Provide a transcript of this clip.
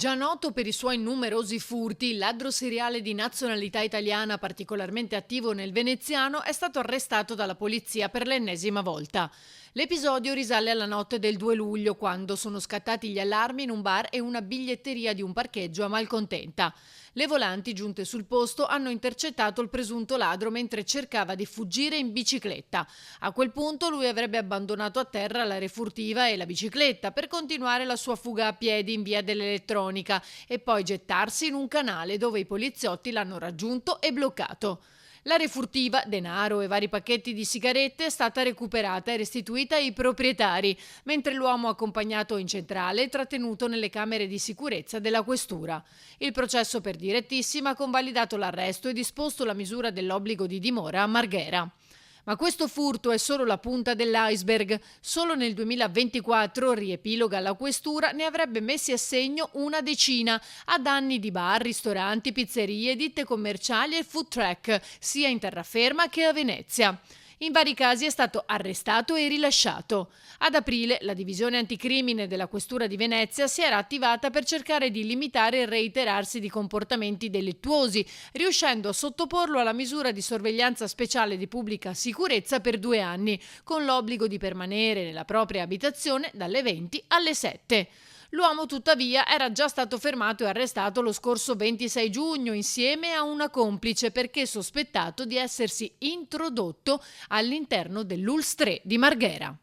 Già noto per i suoi numerosi furti, il ladro seriale di nazionalità italiana particolarmente attivo nel veneziano è stato arrestato dalla polizia per l'ennesima volta. L'episodio risale alla notte del 2 luglio, quando sono scattati gli allarmi in un bar e una biglietteria di un parcheggio a Malcontenta. Le volanti giunte sul posto hanno intercettato il presunto ladro mentre cercava di fuggire in bicicletta. A quel punto lui avrebbe abbandonato a terra la refurtiva e la bicicletta per continuare la sua fuga a piedi in via dell'Elettronica e poi gettarsi in un canale dove i poliziotti l'hanno raggiunto e bloccato. La refurtiva, denaro e vari pacchetti di sigarette, è stata recuperata e restituita ai proprietari, mentre l'uomo accompagnato in centrale è trattenuto nelle camere di sicurezza della questura. Il processo per direttissima ha convalidato l'arresto e disposto la misura dell'obbligo di dimora a Marghera. Ma questo furto è solo la punta dell'iceberg. Solo nel 2024, riepiloga la questura, ne avrebbe messi a segno una decina, a danni di bar, ristoranti, pizzerie, ditte commerciali e food truck, sia in terraferma che a Venezia. In vari casi è stato arrestato e rilasciato. Ad aprile la divisione anticrimine della Questura di Venezia si era attivata per cercare di limitare il reiterarsi di comportamenti delittuosi, riuscendo a sottoporlo alla misura di sorveglianza speciale di pubblica sicurezza per 2 anni, con l'obbligo di permanere nella propria abitazione dalle 20 alle 7. L'uomo, tuttavia, era già stato fermato e arrestato lo scorso 26 giugno insieme a una complice perché sospettato di essersi introdotto all'interno dell'ULSS 3 di Marghera.